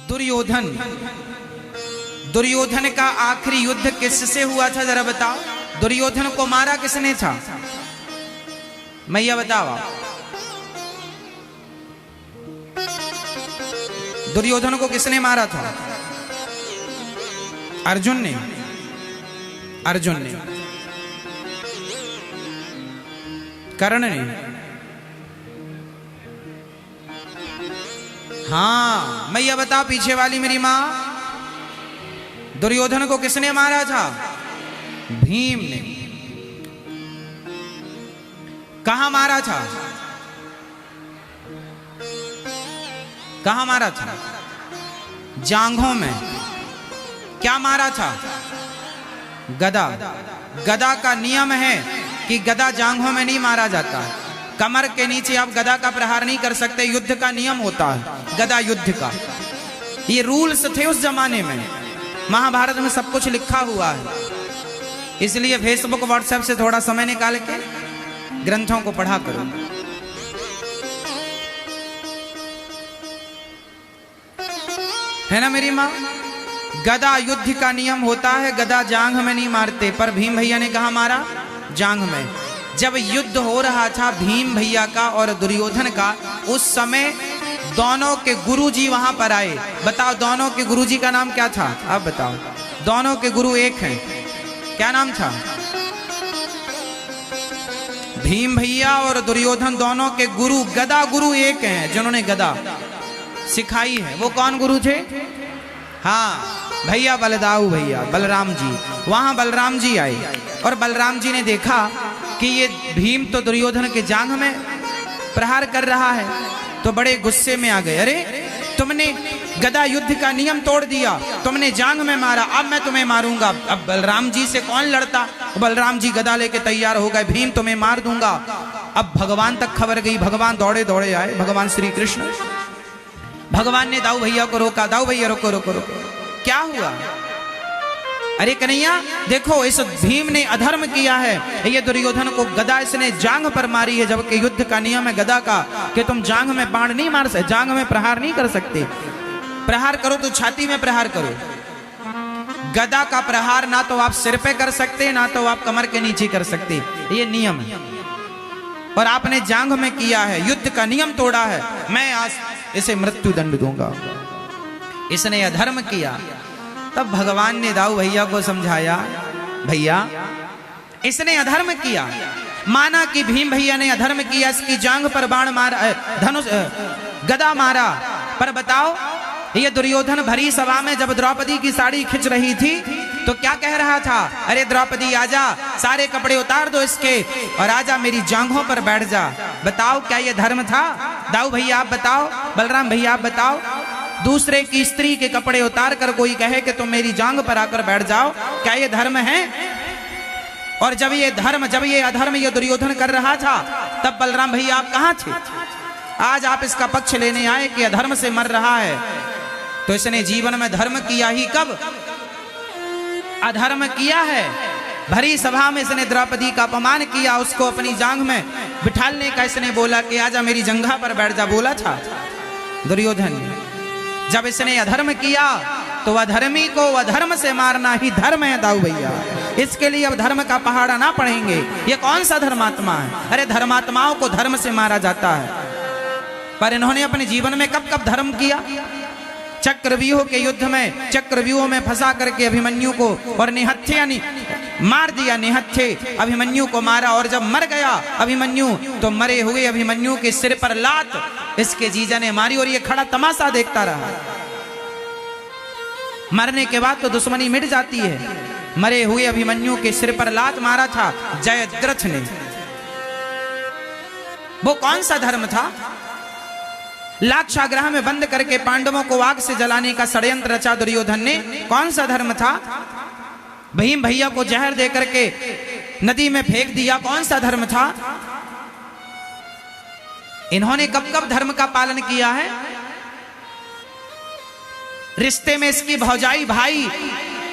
दुर्योधन, दुर्योधन का आखिरी युद्ध किससे हुआ था जरा बताओ। दुर्योधन को मारा किसने था, मैया बताओ आप। दुर्योधन को किसने मारा था? अर्जुन ने, अर्जुन ने, कर्ण ने। हाँ मैया बता पीछे वाली मेरी मां, दुर्योधन को किसने मारा था? भीम ने। कहां मारा था? कहां मारा था? जांघों में। क्या मारा था? गदा। गदा का नियम है कि गदा जांघों में नहीं मारा जाता, कमर के नीचे आप गदा का प्रहार नहीं कर सकते, युद्ध का नियम होता है गदा युद्ध का। ये रूल्स थे उस जमाने में, महाभारत में सब कुछ लिखा हुआ है। इसलिए फेसबुक व्हाट्सएप से थोड़ा समय निकाल के ग्रंथों को पढ़ा करो। है ना मेरी मां? गदा युद्ध का नियम होता है, गदा जांघ में नहीं मारते, पर भीम भैया ने कहा मारा जांघ में। जब युद्ध हो रहा था भीम भैया का और दुर्योधन का, उस समय दोनों के गुरुजी वहां पर आए। बताओ दोनों के गुरुजी का नाम क्या था? अब बताओ। दोनों के गुरु एक हैं, क्या नाम था? भीम भैया और दुर्योधन दोनों के गुरु, गदा गुरु एक हैं जिन्होंने गदा सिखाई है। वो कौन गुरु थे? हाँ भैया बलदाऊ भैया, बलराम जी। वहां बलराम जी आए और बलराम जी ने देखा कि ये भीम तो दुर्योधन के जांघ में प्रहार कर रहा है, तो बड़े गुस्से में आ गए। अरे तुमने गदा युद्ध का नियम तोड़ दिया, तुमने जांघ में मारा, अब मैं तुम्हें मारूंगा। अब बलराम जी से कौन लड़ता? बलराम जी गदा लेके तैयार हो गए, भीम तुम्हें मार दूंगा। अब भगवान तक खबर गई, भगवान दौड़े दौड़े आए, भगवान श्री कृष्ण। भगवान ने दाऊ भैया को रोका, दाऊ भैया रोको रोको रोको, क्या हुआ? अरे कन्हैया देखो, इस भीम ने अधर्म किया है, ये दुर्योधन को गदा इसने जांघ पर मारी है, जबकि युद्ध का नियम है गदा का कि तुम जांघ में बाण नहीं मार सकते, जांघ में प्रहार नहीं कर सकते। प्रहार करो तो छाती में प्रहार करो। गदा का प्रहार ना तो आप सिर पे कर सकते, ना तो आप कमर के नीचे कर सकते, ये नियम है। और आपने जांघ में किया है, युद्ध का नियम तोड़ा है, मैं आज इसे मृत्यु दंड दूंगा। इसने अधर्म किया। तब भगवान ने दाऊ भैया को समझाया, भैया इसने अधर्म किया, माना कि भीम भैया ने अधर्म किया, इसकी जांघ पर बाण मारा, धनुष गदा मारा, पर बताओ ये दुर्योधन भरी सभा में जब द्रौपदी की साड़ी खिंच रही थी तो क्या कह रहा था? अरे द्रौपदी आजा, सारे कपड़े उतार दो इसके और आजा मेरी जांघों पर बैठ जा। बताओ क्या ये धर्म था? दाऊ भैया आप बताओ, बलराम भैया आप बताओ। दूसरे की स्त्री के कपड़े उतार कर कोई कहे कि तुम मेरी जांघ पर आकर बैठ जाओ, क्या ये धर्म है? और जब ये अधर्म ये दुर्योधन कर रहा था, तब बलराम भैया आप कहां थे? आज आप इसका पक्ष लेने आए कि अधर्म से मर रहा है, तो इसने जीवन में धर्म किया ही कब? अधर्म किया है। भरी सभा में इसने द्रौपदी का अपमान किया, उसको अपनी जांघ में बिठालने का इसने बोला कि आजा मेरी जंघा पर बैठ जा, बोला था दुर्योधन। जब इसने अधर्म किया तो अधर्मी को अधर्म से मारना ही धर्म है दाऊ भैया। इसके लिए अब धर्म का पहाड़ा ना पढ़ेंगे। ये कौन सा धर्मात्मा है? अरे धर्मात्माओं को धर्म से मारा जाता है, पर इन्होंने अपने जीवन में कब कब धर्म किया? चक्रव्यूह के युद्ध में चक्रव्यूह में फंसा करके अभिमन्यु को और निहत्थे मार दिया, निहत्थे अभिमन्यु को मारा। और जब मर गया अभिमन्यु तो मरे हुए अभिमन्यु के सिर पर लात इसके जीजा ने मारी और ये खड़ा तमाशा देखता रहा। मरने के बाद तो दुश्मनी मिट जाती है, मरे हुए अभिमन्यु के सिर पर लात मारा था जयद्रथ ने। वो कौन सा धर्म था? लाक्षागृह में बंद करके पांडवों को आग से जलाने का षड्यंत्र रचा दुर्योधन ने, कौन सा धर्म था? भीम भैया को जहर दे करके नदी में फेंक दिया, कौन सा धर्म था? इन्होंने कब कब धर्म का पालन किया है? रिश्ते में इसकी भौजाई भाई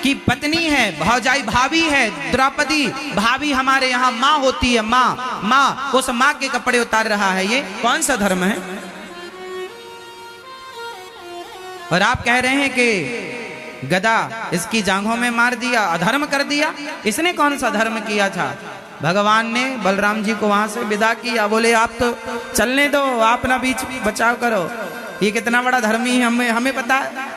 की पत्नी है, भौजाई भाभी है, द्रौपदी भाभी हमारे यहाँ माँ होती है, माँ, उस माँ के कपड़े उतार रहा है, ये कौन सा धर्म है? और आप कह रहे हैं कि गदा इसकी जांघों में मार दिया, अधर्म कर दिया। इसने कौन सा धर्म किया था? भगवान ने बलराम जी को वहां से विदा किया, बोले आप तो चलने दो, आप ना बीच बचाव करो, ये कितना बड़ा धर्मी है हमें पता है।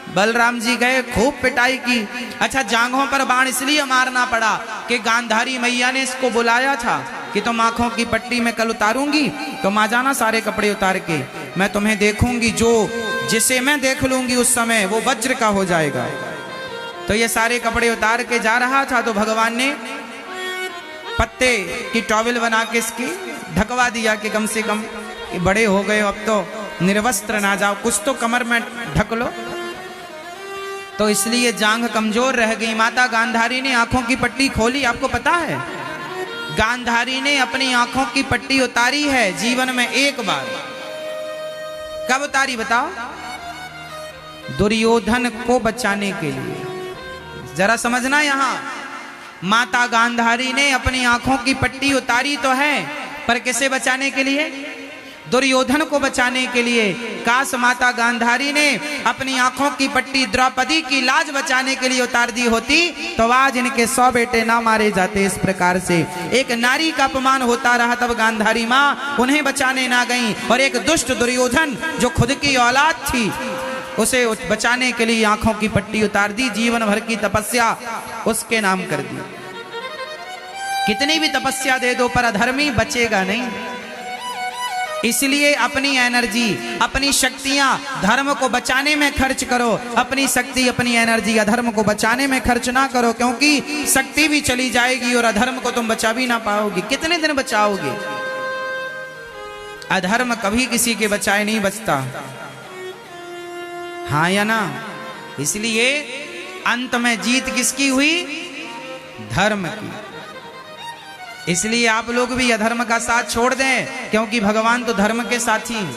बलराम जी गए, खूब पिटाई की। अच्छा, जांघों पर बाण इसलिए मारना पड़ा कि गांधारी मैया ने इसको बुलाया था कि तुम आंखों की पट्टी में कल उतारूंगी, तुम आ जाना सारे कपड़े उतार के, मैं तुम्हें देखूंगी, जो जिसे मैं देख लूंगी उस समय वो वज्र का हो जाएगा। तो ये सारे कपड़े उतार के जा रहा था, तो भगवान ने पत्ते की टॉवेल बना के इसकी ढकवा दिया कि कम से कम बड़े हो गए, अब तो निर्वस्त्र ना जाओ, कुछ तो कमर में ढक लो। तो इसलिए जांघ कमजोर रह गई। माता गांधारी ने आंखों की पट्टी खोली। आपको पता है, गांधारी ने अपनी आंखों की पट्टी उतारी है जीवन में एक बार। कब उतारी बताओ? दुर्योधन को बचाने के लिए। जरा समझना, यहां माता गांधारी ने अपनी आंखों की पट्टी उतारी तो है, पर किसे बचाने के लिए? दुर्योधन को बचाने के लिए। काश माता गांधारी ने अपनी आंखों की पट्टी द्रौपदी की लाज बचाने के लिए उतार दी होती, तो आज इनके 100 बेटे ना मारे जाते। इस प्रकार से एक नारी का अपमान होता रहा, तब गांधारी माँ उन्हें बचाने ना गई, और एक दुष्ट दुर्योधन जो खुद की औलाद थी उसे बचाने के लिए आंखों की पट्टी उतार दी। जीवन भर की तपस्या उसके नाम कर दी। कितनी भी तपस्या दे दो, पर अधर्मी बचेगा नहीं। इसलिए अपनी एनर्जी, अपनी शक्तियां धर्म को बचाने में खर्च करो। अपनी शक्ति, अपनी एनर्जी अधर्म को बचाने में खर्च ना करो, क्योंकि शक्ति भी चली जाएगी और अधर्म को तुम बचा भी ना पाओगे। कितने दिन बचाओगे? अधर्म कभी किसी के बचाए नहीं बचता, हाँ या ना? इसलिए अंत में जीत किसकी हुई? धर्म की। इसलिए आप लोग भी अधर्म का साथ छोड़ दें, क्योंकि भगवान तो धर्म के साथी हैं।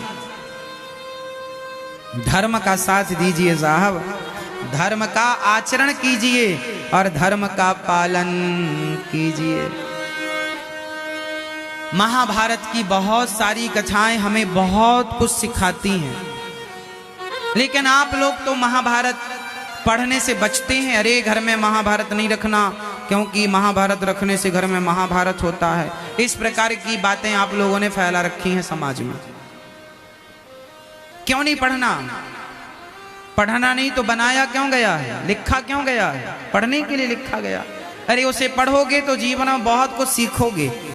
धर्म का साथ दीजिए साहब, धर्म का आचरण कीजिए और धर्म का पालन कीजिए। महाभारत की बहुत सारी कथाएं हमें बहुत कुछ सिखाती हैं, लेकिन आप लोग तो महाभारत पढ़ने से बचते हैं। अरे घर में महाभारत नहीं रखना, क्योंकि महाभारत रखने से घर में महाभारत होता है। इस प्रकार की बातें आप लोगों ने फैला रखी हैं समाज में। क्यों नहीं पढ़ना? पढ़ना नहीं तो बनाया क्यों गया है? लिखा क्यों गया है? पढ़ने के लिए लिखा गया। अरे उसे पढ़ोगे तो जीवन में बहुत कुछ सीखोगे।